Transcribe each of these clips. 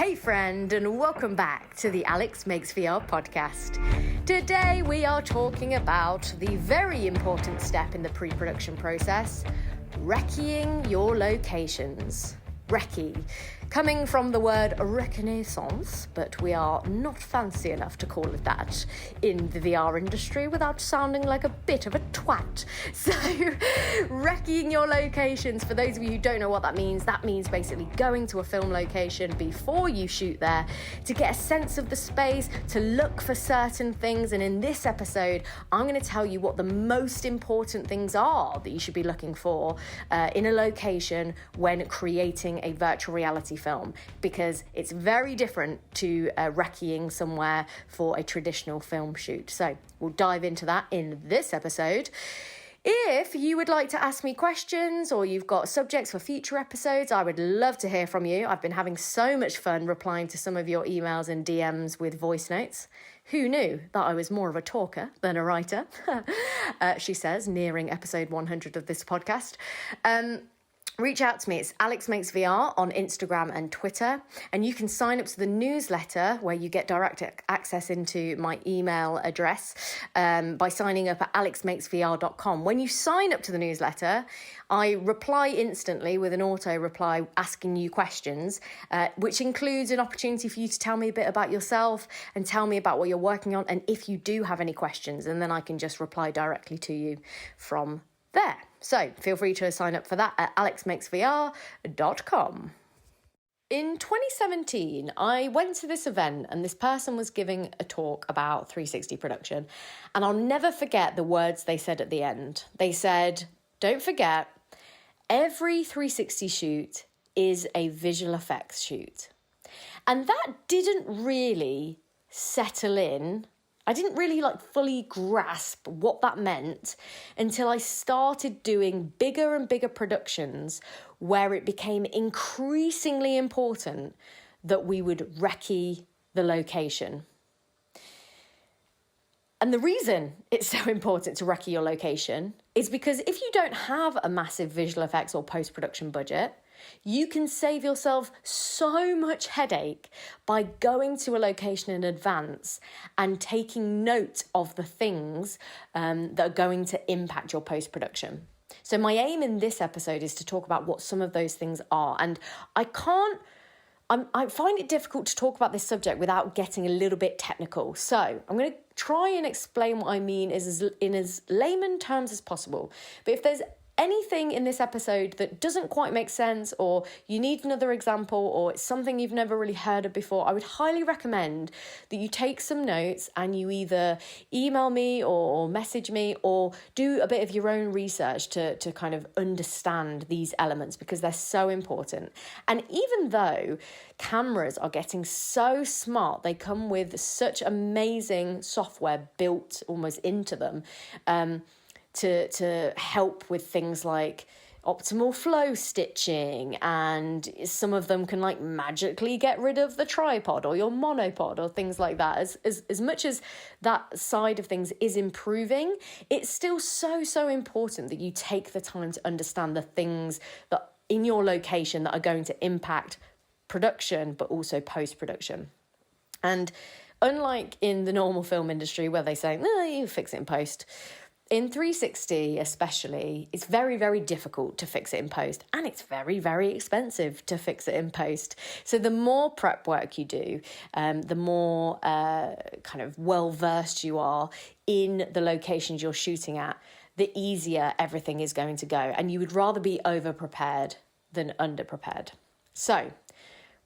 Hey friend, and welcome back to the Alex Makes VR podcast. Today we are talking about the very important step in the pre-production process, reccying your locations. Reccy, coming from the word reconnaissance, but we are not fancy enough to call it that in the VR industry without sounding like a bit of a twat. So, reccying your locations, for those of you who don't know what that means basically going to a film location before you shoot there to get a sense of the space, to look for certain things. And in this episode, I'm going to tell you what the most important things are that you should be looking for in a location when creating a virtual reality film, because it's very different to reccying somewhere for a traditional film shoot. So we'll dive into that in this episode. If you would like to ask me questions or you've got subjects for future episodes, I would love to hear from you. I've been having so much fun replying to some of your emails and DMs with voice notes. Who knew that I was more of a talker than a writer? She says, nearing episode 100 of this podcast. Reach out to me. It's Alex Makes VR on Instagram and Twitter. And you can sign up to the newsletter where you get direct access into my email address by signing up at alexmakesvr.com. When you sign up to the newsletter, I reply instantly with an auto reply asking you questions, which includes an opportunity for you to tell me a bit about yourself and tell me about what you're working on. And if you do have any questions, and then I can just reply directly to you from there. So feel free to sign up for that at alexmakesvr.com. In 2017, I went to this event and this person was giving a talk about 360 production. And I'll never forget the words they said at the end. They said, don't forget, every 360 shoot is a visual effects shoot. And that didn't really settle in. I didn't really fully grasp what that meant until I started doing bigger and bigger productions where it became increasingly important that we would recce the location. And the reason it's so important to recce your location is because if you don't have a massive visual effects or post-production budget, you can save yourself so much headache by going to a location in advance and taking note of the things that are going to impact your post-production. So my aim in this episode is to talk about what some of those things are. And I find it difficult to talk about this subject without getting a little bit technical. So I'm going to try and explain what I mean in as layman terms as possible. But if there's anything in this episode that doesn't quite make sense, or you need another example, or it's something you've never really heard of before, I would highly recommend that you take some notes and you either email me or message me or do a bit of your own research to kind of understand these elements, because they're so important. And even though cameras are getting so smart, they come with such amazing software built almost into them, to help with things like optimal flow stitching, and some of them can magically get rid of the tripod or your monopod or things like that. As much as that side of things is improving, it's still so important that you take the time to understand the things that in your location that are going to impact production but also post-production. And unlike in the normal film industry where they say, no, you fix it in post, in 360 especially, it's very, very difficult to fix it in post, and it's very, very expensive to fix it in post. So the more prep work you do, the more kind of well-versed you are in the locations you're shooting at, the easier everything is going to go. And you would rather be over-prepared than under-prepared. So,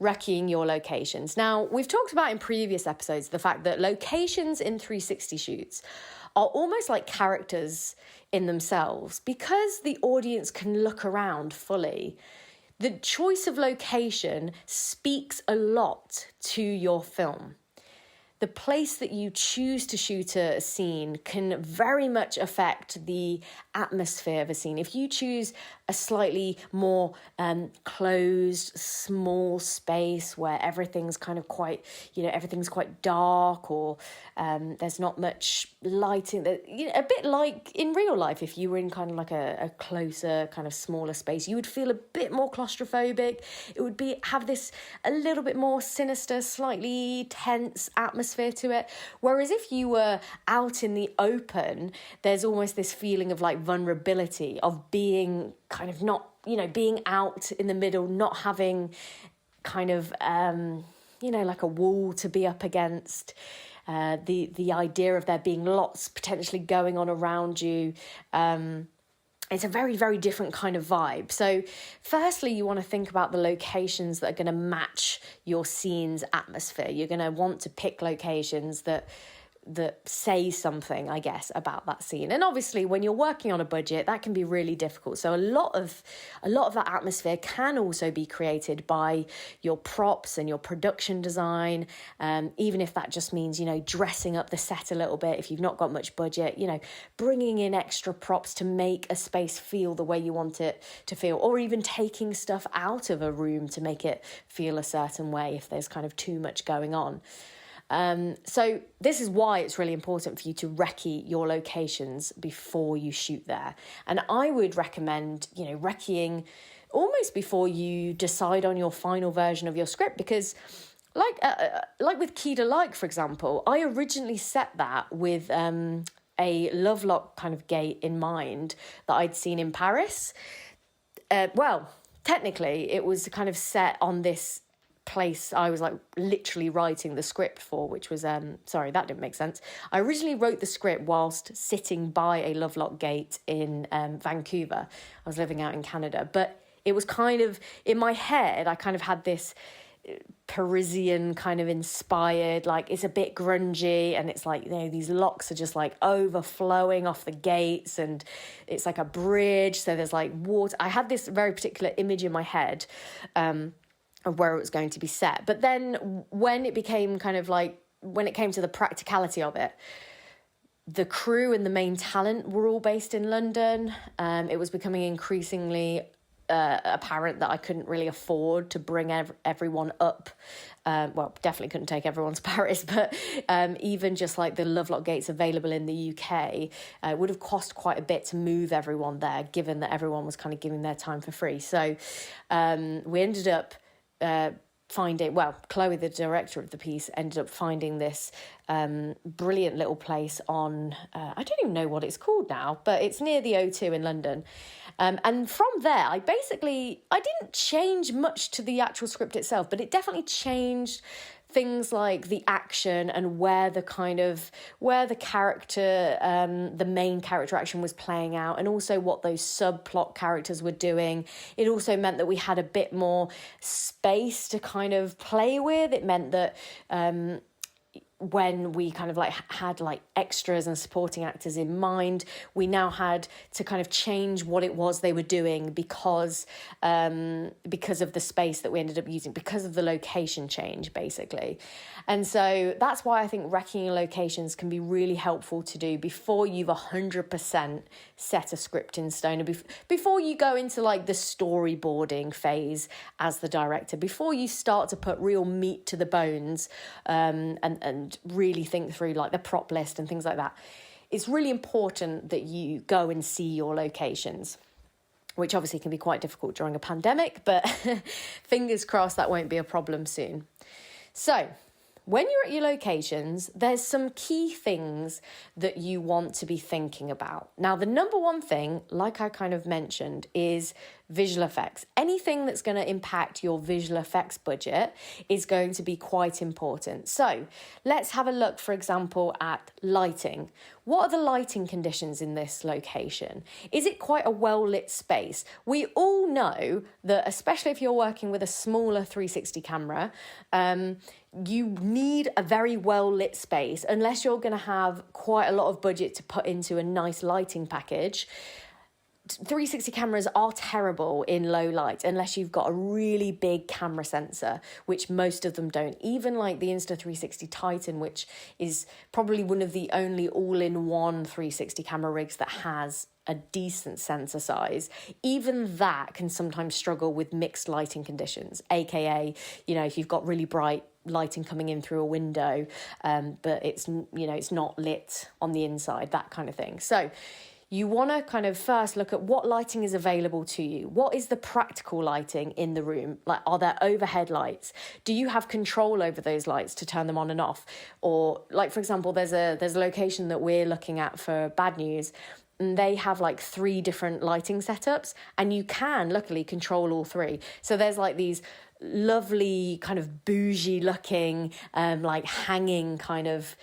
reccying your locations. Now, we've talked about in previous episodes the fact that locations in 360 shoots are almost like characters in themselves, because the audience can look around fully. The choice of location speaks a lot to your film. The place that you choose to shoot a scene can very much affect the atmosphere of a scene. If you choose a slightly more closed, small space where everything's kind of quite, everything's quite dark, or there's not much lighting. A bit like in real life, if you were in kind of like a closer, kind of smaller space, you would feel a bit more claustrophobic. It would have this a little bit more sinister, slightly tense atmosphere to it. Whereas if you were out in the open, there's almost this feeling of like vulnerability, of being kind of not, being out in the middle, not having kind of, like a wall to be up against. The idea of there being lots potentially going on around you. It's a very, very different kind of vibe. So firstly, you want to think about the locations that are going to match your scene's atmosphere. You're going to want to pick locations that say something, I guess, about that scene. And obviously, when you're working on a budget, that can be really difficult. So a lot of that atmosphere can also be created by your props and your production design, even if that just means, dressing up the set a little bit if you've not got much budget, bringing in extra props to make a space feel the way you want it to feel, or even taking stuff out of a room to make it feel a certain way if there's kind of too much going on. So this is why it's really important for you to recce your locations before you shoot there. And I would recommend, recceing almost before you decide on your final version of your script, because like with Key to Like, for example, I originally set that with a Lovelock kind of gate in mind that I'd seen in Paris. Technically it was kind of set on this place I was like literally writing the script for, which was sorry, that didn't make sense. I originally wrote the script whilst sitting by a Lovelock gate in Vancouver. I was living out in Canada, but it was kind of in my head, I kind of had this Parisian kind of inspired, like it's a bit grungy, and it's like, these locks are just like overflowing off the gates, and it's like a bridge, so there's like water. I had this very particular image in my head of where it was going to be set. But then when it became kind of like, when it came to the practicality of it, the crew and the main talent were all based in London. It was becoming increasingly apparent that I couldn't really afford to bring everyone up. Definitely couldn't take everyone to Paris, but even just like the Lovelock gates available in the UK, it would have cost quite a bit to move everyone there, given that everyone was kind of giving their time for free. So we ended up Chloe, the director of the piece, ended up finding this brilliant little place on, I don't even know what it's called now, but it's near the O2 in London. And from there, I didn't change much to the actual script itself, but it definitely changed things like the action and where the character, the main character action was playing out, and also what those subplot characters were doing. It also meant that we had a bit more space to kind of play with. It meant that when we kind of like had like extras and supporting actors in mind, we now had to kind of change what it was they were doing because of the space that we ended up using, because of the location change, basically. And so that's why I think recceing locations can be really helpful to do before you've 100% set a script in stone, and before you go into like the storyboarding phase as the director, before you start to put real meat to the bones, and really think through like the prop list and things like that. It's really important that you go and see your locations, which obviously can be quite difficult during a pandemic, but fingers crossed that won't be a problem soon. So when you're at your locations, there's some key things that you want to be thinking about. Now, the number one thing, like I kind of mentioned, is visual effects. Anything that's going to impact your visual effects budget is going to be quite important. So let's have a look, for example, at lighting. What are the lighting conditions in this location? Is it quite a well-lit space? We all know that, especially if you're working with a smaller 360 camera, you need a very well-lit space, unless you're going to have quite a lot of budget to put into a nice lighting package. 360 cameras are terrible in low light unless you've got a really big camera sensor, which most of them don't. Even like the Insta360 Titan, which is probably one of the only all-in-one 360 camera rigs that has a decent sensor size, even that can sometimes struggle with mixed lighting conditions, aka, if you've got really bright lighting coming in through a window, but it's not lit on the inside, that kind of thing. So you want to kind of first look at what lighting is available to you. What is the practical lighting in the room? Like, are there overhead lights? Do you have control over those lights to turn them on and off? Or like, for example, there's a location that we're looking at for Bad News, and they have like 3 different lighting setups, and you can luckily control all 3. So there's like these lovely kind of bougie looking like hanging kind of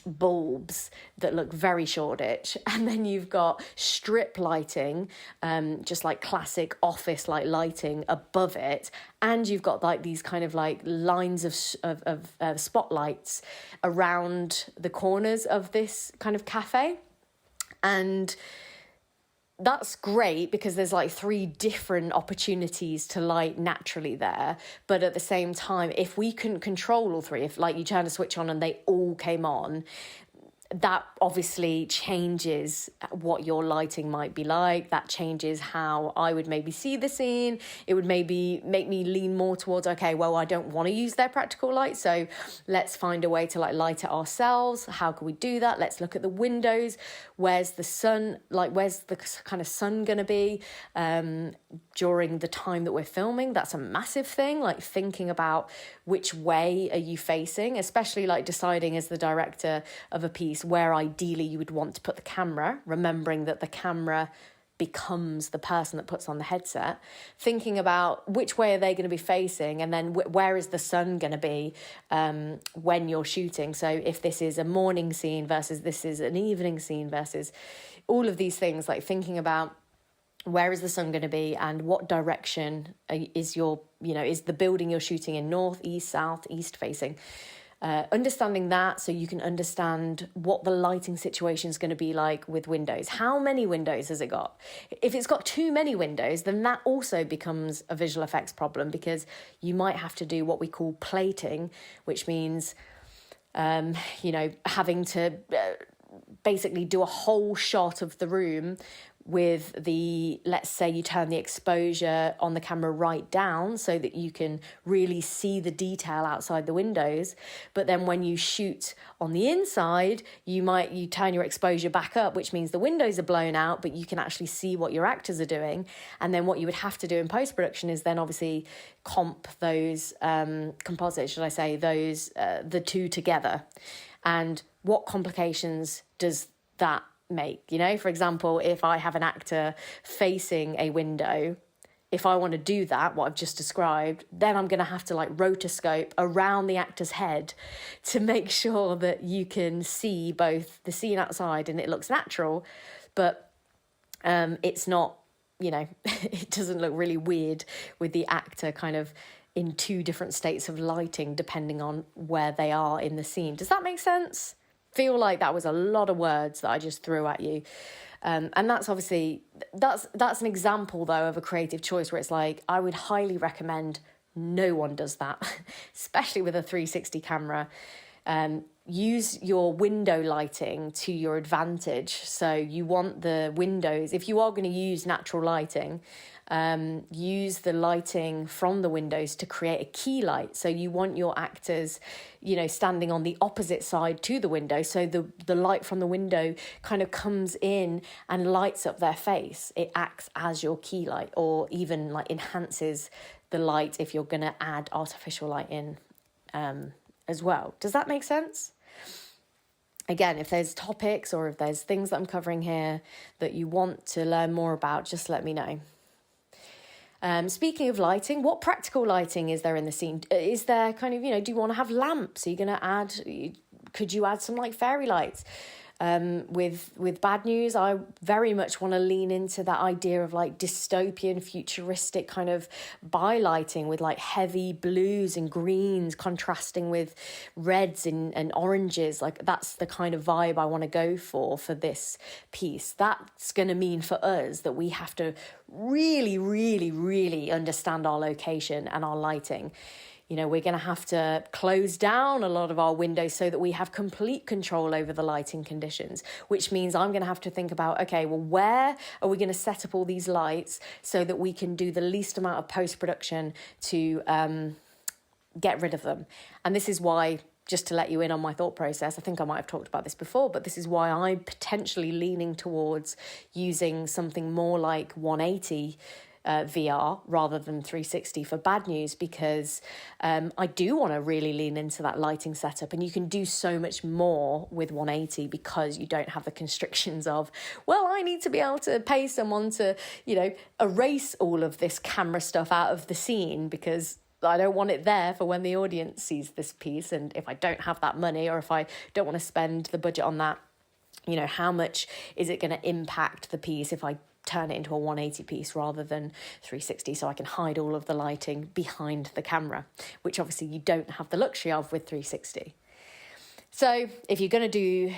bulbs that look very Shoreditch, and then you've got strip lighting, just like classic office like lighting above it, and you've got like these kind of like lines of spotlights around the corners of this kind of cafe. And that's great because there's like 3 different opportunities to light naturally there. But at the same time, if we couldn't control all 3, if like you turn a switch on and they all came on, that obviously changes what your lighting might be like. That changes how I would maybe see the scene. It would maybe make me lean more towards, okay, well, I don't want to use their practical light, so let's find a way to like light it ourselves. How can we do that? Let's look at the windows. Where's the sun? Like, where's the kind of sun going to be during the time that we're filming? That's a massive thing. Like thinking about which way are you facing, especially like deciding as the director of a piece where ideally you would want to put the camera, remembering that the camera becomes the person that puts on the headset, thinking about which way are they going to be facing, and then where is the sun going to be when you're shooting. So if this is a morning scene versus this is an evening scene versus all of these things, like thinking about where is the sun going to be and what direction is is the building you're shooting in, north, east, south, east facing. Understanding that so you can understand what the lighting situation is going to be like with windows. How many windows has it got? If it's got too many windows, then that also becomes a visual effects problem, because you might have to do what we call plating, which means, having to basically do a whole shot of the room with let's say you turn the exposure on the camera right down so that you can really see the detail outside the windows. But then when you shoot on the inside, you turn your exposure back up, which means the windows are blown out, but you can actually see what your actors are doing. And then what you would have to do in post-production is then obviously comp those, composite, should I say, those, the 2 together. And what complications does that make? For example, if I have an actor facing a window, if I want to do that, what I've just described, then I'm going to have to like rotoscope around the actor's head to make sure that you can see both the scene outside and it looks natural, but it's not, it doesn't look really weird with the actor kind of in 2 different states of lighting depending on where they are in the scene. Does that make sense? Feel like that was a lot of words that I just threw at you. And that's obviously, that's an example though of a creative choice where it's like, I would highly recommend no one does that, especially with a 360 camera. Use your window lighting to your advantage. So you want the windows, if you are going to use natural lighting, use the lighting from the windows to create a key light. So you want your actors, standing on the opposite side to the window. So the light from the window kind of comes in and lights up their face. It acts as your key light, or even like enhances the light if you're going to add artificial light in as well. Does that make sense? Again, if there's topics or if there's things that I'm covering here that you want to learn more about, just let me know. Speaking of lighting, what practical lighting is there in the scene? Is there kind of, do you want to have lamps? Are you going to could you add some like fairy lights? With Bad News, I very much want to lean into that idea of like dystopian, futuristic kind of bylighting with like heavy blues and greens contrasting with reds and oranges. Like that's the kind of vibe I want to go for this piece. That's going to mean for us that we have to really, really, really understand our location and our lighting. You know, we're going to have to close down a lot of our windows so that we have complete control over the lighting conditions, which means I'm going to have to think about, okay, well, where are we going to set up all these lights so that we can do the least amount of post-production to get rid of them? And this is why, just to let you in on my thought process, I think I might have talked about this before, but this is why I'm potentially leaning towards using something more like 180 VR rather than 360 for Bad News, because I do want to really lean into that lighting setup, and you can do so much more with 180 because you don't have the constrictions of, well, I need to be able to pay someone to, you know, erase all of this camera stuff out of the scene because I don't want it there for when the audience sees this piece. And if I don't have that money, or if I don't want to spend the budget on that, you know, how much is it going to impact the piece if I turn it into a 180 piece rather than 360, so I can hide all of the lighting behind the camera, which obviously you don't have the luxury of with 360. So if you're going to do,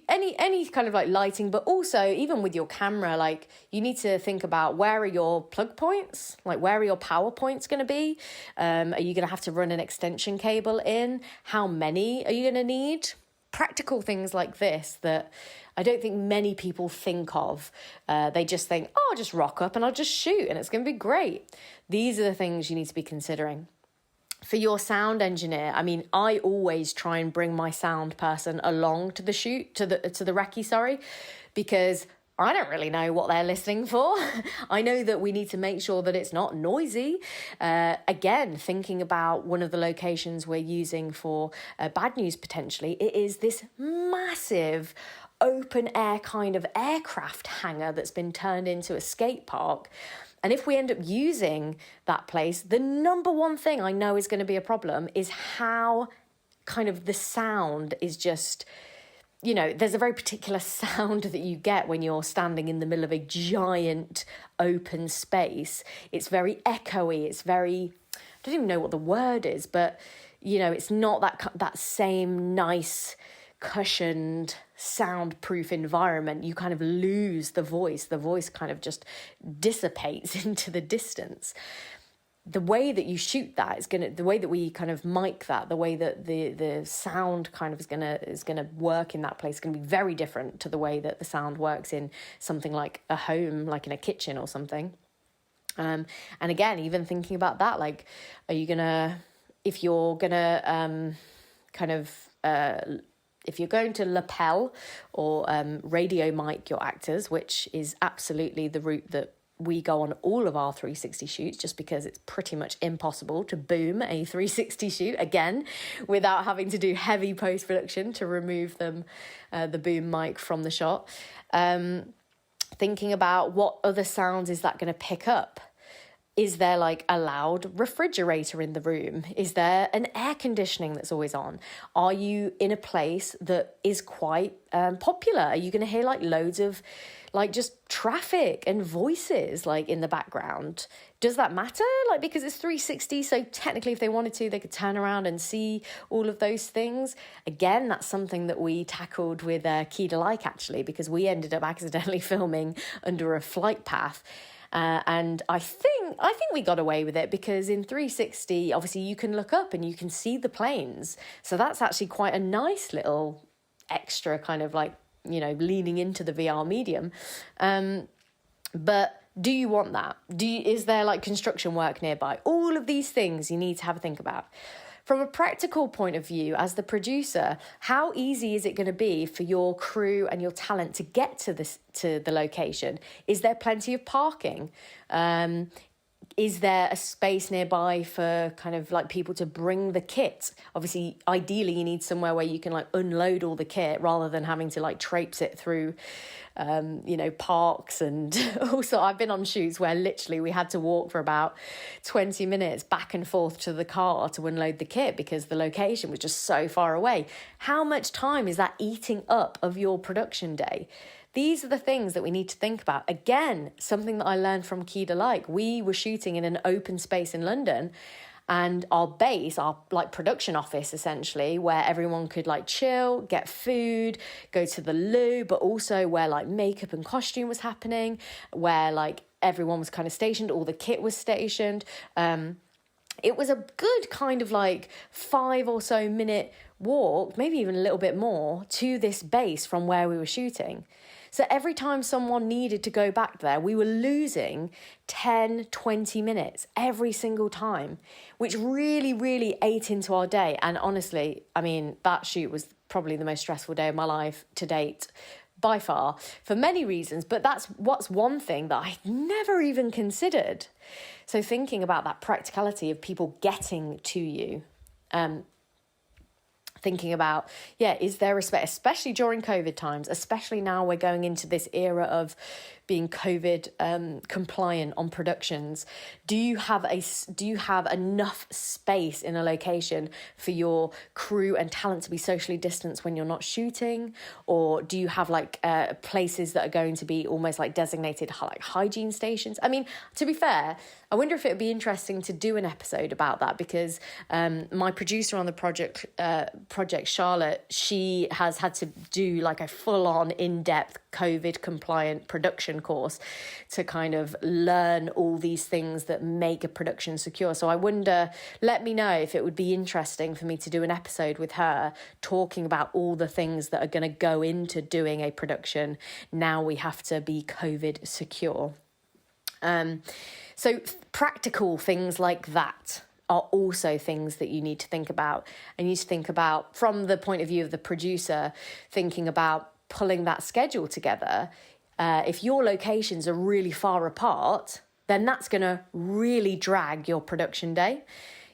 any kind of like lighting, but also even with your camera, like you need to think about, where are your plug points? Like where are your power points going to be? Are you going to have to run an extension cable in? How many are you going to need? Practical things like this that I don't think many people think of. They just think, oh, I'll just rock up and I'll just shoot and it's going to be great. These are the things you need to be considering. For your sound engineer, I mean, I always try and bring my sound person along to the shoot, to the recce, because I don't really know what they're listening for. I know that we need to make sure that it's not noisy. Again, thinking about one of the locations we're using for Bad News potentially, it is this massive open air kind of aircraft hangar that's been turned into a skate park. And if we end up using that place, the number one thing I know is going to be a problem is how kind of the sound is just, you know, there's a very particular sound that you get when you're standing in the middle of a giant open space. It's very echoey. It's very, I don't even know what the word is, but, you know, it's not that same nice cushioned soundproof environment. You kind of lose the voice kind of just dissipates into the distance. The way that you shoot that is the way that we kind of mic that, the way that the sound kind of is gonna work in that place is gonna be very different to the way that the sound works in something like a home, like in a kitchen or something. And again, even thinking about that, like, if you're going to lapel or radio mic your actors, which is absolutely the route that we go on all of our 360 shoots, just because it's pretty much impossible to boom a 360 shoot again without having to do heavy post-production to remove the boom mic from the shot. Thinking about what other sounds is that going to pick up? Is there like a loud refrigerator in the room? Is there an air conditioning that's always on? Are you in a place that is quite popular? Are you going to hear like loads of like just traffic and voices like in the background? Does that matter? Like, because it's 360, so technically if they wanted to, they could turn around and see all of those things. Again, that's something that we tackled with Key to Like, actually, because we ended up accidentally filming under a flight path. And I think we got away with it because in 360, obviously you can look up and you can see the planes. So that's actually quite a nice little extra kind of like, you know, leaning into the VR medium. But do you want that? Is there like construction work nearby? All of these things you need to have a think about. From a practical point of view, as the producer, how easy is it going to be for your crew and your talent to get to the location? Is there plenty of parking? is there a space nearby for kind of like people to bring the kit? Obviously, ideally, you need somewhere where you can like unload all the kit rather than having to like traipse it through, parks. And also, I've been on shoots where literally we had to walk for about 20 minutes back and forth to the car to unload the kit because the location was just so far away. How much time is that eating up of your production day? These are the things that we need to think about. Again, something that I learned from Key to Like. We were shooting in an open space in London, and our base, our like production office essentially, where everyone could like chill, get food, go to the loo, but also where like makeup and costume was happening, where like everyone was kind of stationed, all the kit was stationed. It was a good kind of like 5 or so minute walk, maybe even a little bit more, to this base from where we were shooting. So every time someone needed to go back there, we were losing 10, 20 minutes every single time, which really, really ate into our day. And honestly, I mean, that shoot was probably the most stressful day of my life to date, by far, for many reasons. But that's one thing that I never even considered. So thinking about that practicality of people getting to you, thinking about, is there respect, especially during COVID times, especially now we're going into this era of being COVID compliant on productions. Do you have enough space in a location for your crew and talent to be socially distanced when you're not shooting? Or do you have like places that are going to be almost like designated like hygiene stations? I mean, to be fair, I wonder if it would be interesting to do an episode about that, because my producer on the project, Charlotte, she has had to do like a full-on in-depth COVID compliant production course to kind of learn all these things that make a production secure. So I wonder, let me know if it would be interesting for me to do an episode with her talking about all the things that are going to go into doing a production. Now we have to be COVID secure. So practical things like that are also things that you need to think about. And you need to think about, from the point of view of the producer, thinking about pulling that schedule together. If your locations are really far apart, then that's going to really drag your production day.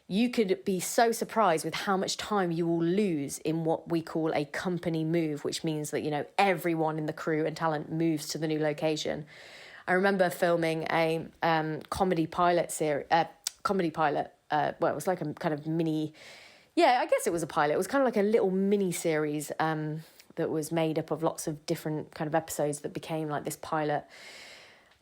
You could be so surprised with how much time you will lose in what we call a company move, which means that, everyone in the crew and talent moves to the new location. I remember filming a comedy pilot series, it was like a kind of mini, I guess it was a pilot. It was kind of like a little mini series that was made up of lots of different kind of episodes that became like this pilot.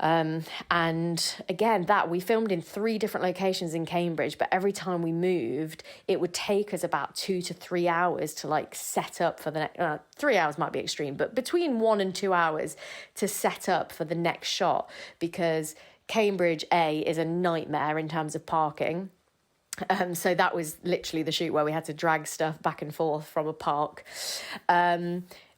And again, that we filmed in 3 different locations in Cambridge, but every time we moved, it would take us about 2 to 3 hours to like set up for the next, 3 hours might be extreme, but between 1 and 2 hours to set up for the next shot, because Cambridge is a nightmare in terms of parking. So that was literally the shoot where we had to drag stuff back and forth from a park.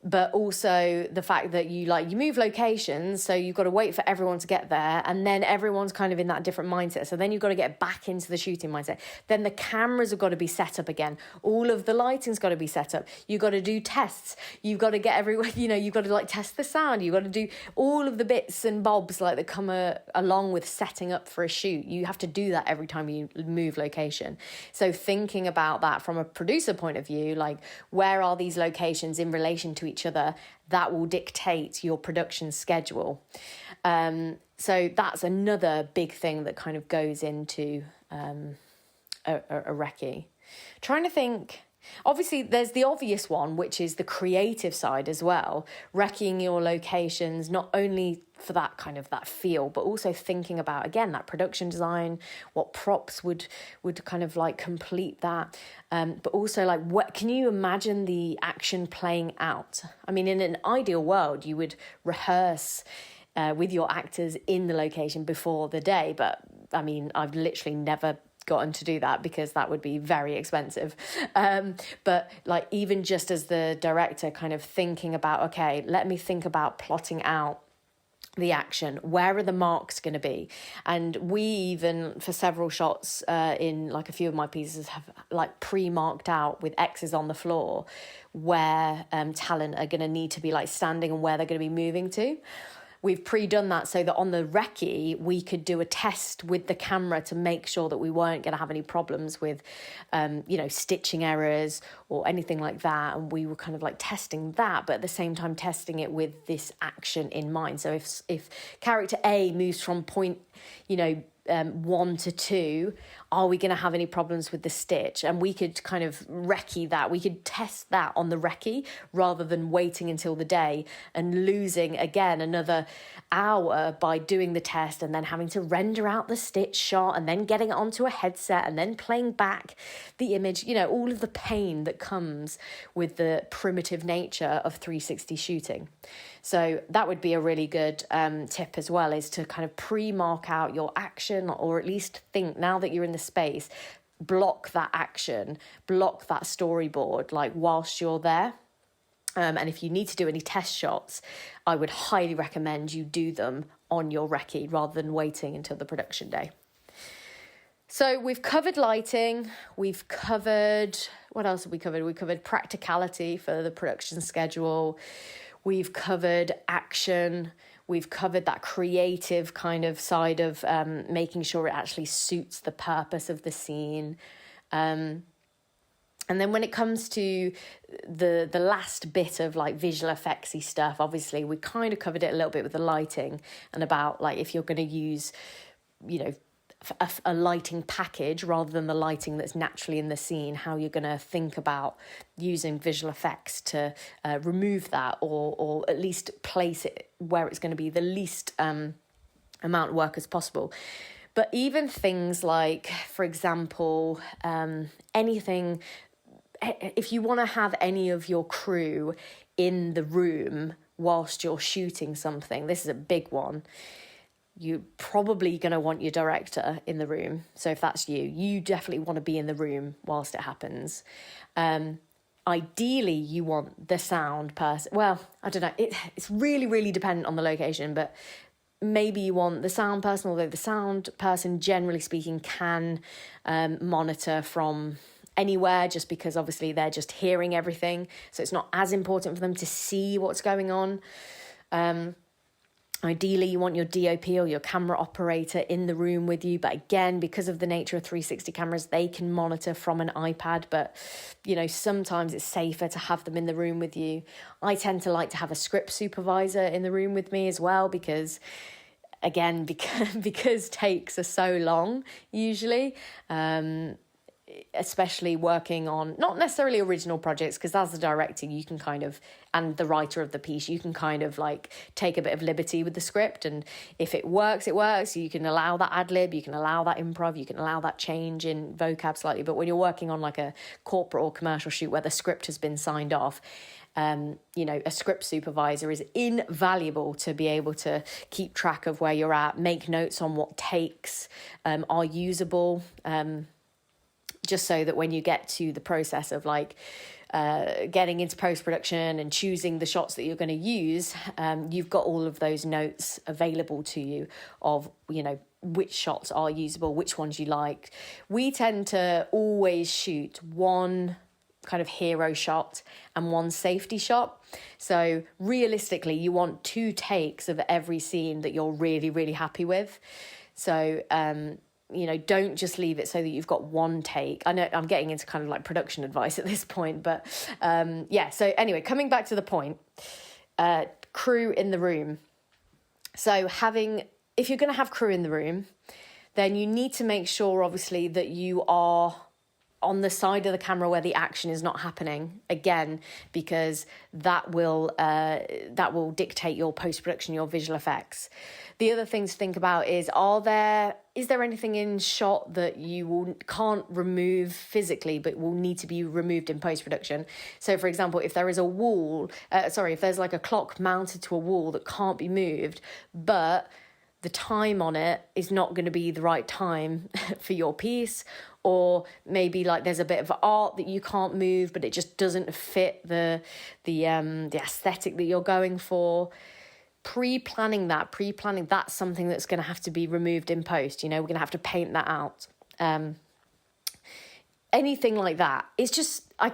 But also the fact that you move locations, so you've got to wait for everyone to get there, and then everyone's kind of in that different mindset. So then you've got to get back into the shooting mindset. Then the cameras have got to be set up again. All of the lighting's got to be set up. You've got to do tests. You've got to get everyone, you've got to like test the sound. You've got to do all of the bits and bobs like that come along with setting up for a shoot. You have to do that every time you move location. So thinking about that from a producer point of view, like where are these locations in relation to each other, that will dictate your production schedule. So that's another big thing that kind of goes into a recce. Trying to think, obviously there's the obvious one, which is the creative side as well, recceing your locations, not only for that kind of that feel, but also thinking about, again, that production design, what props would kind of like complete that. But also like, what can you imagine the action playing out? I mean, in an ideal world, you would rehearse with your actors in the location before the day. But I mean, I've literally never gotten to do that because that would be very expensive. But like, even just as the director, kind of thinking about, okay, let me think about plotting out the action. Where are the marks going to be? And we even, for several shots in like a few of my pieces, have like pre-marked out with X's on the floor where talent are going to need to be like standing and where they're going to be moving to. we've pre-done that so that on the recce we could do a test with the camera to make sure that we weren't going to have any problems with stitching errors or anything like that. And we were kind of like testing that, but at the same time testing it with this action in mind. So if character A moves from point 1 to 2, are we going to have any problems with the stitch? And we could kind of recce that. We could test that on the recce rather than waiting until the day and losing again another hour by doing the test and then having to render out the stitch shot and then getting it onto a headset and then playing back the image, all of the pain that comes with the primitive nature of 360 shooting. So that would be a really good tip as well, is to kind of pre-mark out your action, or at least think, now that you're in the space, block that action, block that storyboard, like whilst you're there. And if you need to do any test shots, I would highly recommend you do them on your recce rather than waiting until the production day. So we've covered lighting, we've covered, what else have we covered? We covered practicality for the production schedule. We've covered action. We've covered that creative kind of side of making sure it actually suits the purpose of the scene. And then when it comes to the last bit of like visual effectsy stuff, obviously we kind of covered it a little bit with the lighting and about like if you're going to use, a lighting package rather than the lighting that's naturally in the scene, how you're going to think about using visual effects to remove that or at least place it where it's going to be the least amount of work as possible. But even things like, for example, anything, if you want to have any of your crew in the room whilst you're shooting something, this is a big one. You're probably going to want your director in the room. So if that's you definitely want to be in the room whilst it happens. Ideally, you want the sound person. Well, I don't know. It's really, really dependent on the location, but maybe you want the sound person, although the sound person, generally speaking, can monitor from anywhere, just because obviously they're just hearing everything. So it's not as important for them to see what's going on. Ideally, you want your DOP or your camera operator in the room with you. But again, because of the nature of 360 cameras, they can monitor from an iPad. But, sometimes it's safer to have them in the room with you. I tend to like to have a script supervisor in the room with me as well, because, again, because takes are so long, usually, especially working on not necessarily original projects, because as the director you can kind of, and the writer of the piece, you can kind of like take a bit of liberty with the script, and if it works, you can allow that ad lib, you can allow that improv, you can allow that change in vocab slightly. But when you're working on like a corporate or commercial shoot where the script has been signed off, a script supervisor is invaluable to be able to keep track of where you're at, make notes on what takes are usable, just so that when you get to the process of like getting into post-production and choosing the shots that you're going to use, you've got all of those notes available to you of, which shots are usable, which ones you like. We tend to always shoot one kind of hero shot and one safety shot. So realistically, you want 2 takes of every scene that you're really, really happy with. So, don't just leave it so that you've got 1 take. I know I'm getting into kind of like production advice at this point, but so anyway, coming back to the point, crew in the room. So if you're going to have crew in the room, then you need to make sure, obviously, that you are on the side of the camera where the action is not happening, again, because that will dictate your post-production, your visual effects. The other thing to think about is there anything in shot that you can't remove physically but will need to be removed in post-production? So for example, if there is if there's like a clock mounted to a wall that can't be moved, but the time on it is not going to be the right time for your piece, or maybe like there's a bit of art that you can't move, but it just doesn't fit the aesthetic that you're going for. Pre-planning that's something that's going to have to be removed in post. We're going to have to paint that out. anything like that. It's just, I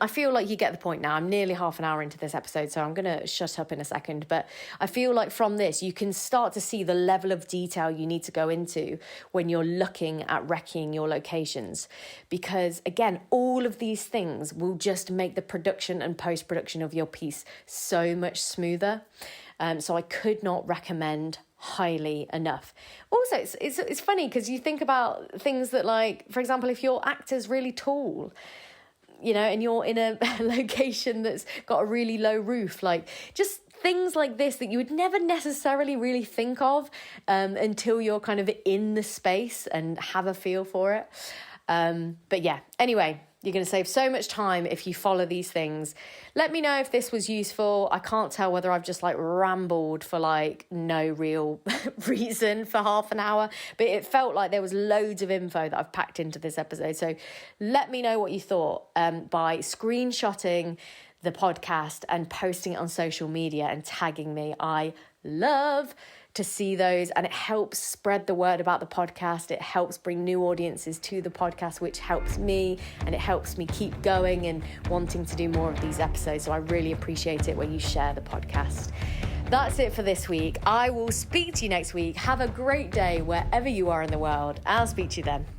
feel like you get the point now. I'm nearly half an hour into this episode, so I'm going to shut up in a second. But I feel like from this, you can start to see the level of detail you need to go into when you're looking at recceing your locations. Because again, all of these things will just make the production and post-production of your piece so much smoother. So I could not recommend highly enough. Also, it's funny because you think about things that, like, for example, if your actor's really tall, you know, and you're in a location that's got a really low roof, like just things like this that you would never necessarily really think of until you're kind of in the space and have a feel for it. But yeah, anyway, you're going to save so much time if you follow these things. Let me know if this was useful. I can't tell whether I've just like rambled for like no real reason for half an hour, but it felt like there was loads of info that I've packed into this episode. So let me know what you thought by screenshotting the podcast and posting it on social media and tagging me. I love to see those, and it helps spread the word about the podcast. It helps bring new audiences to the podcast, which helps me, and it helps me keep going and wanting to do more of these episodes. So I really appreciate it when you share the podcast. That's it for this week. I will speak to you next week. Have a great day wherever you are in the world. I'll speak to you then.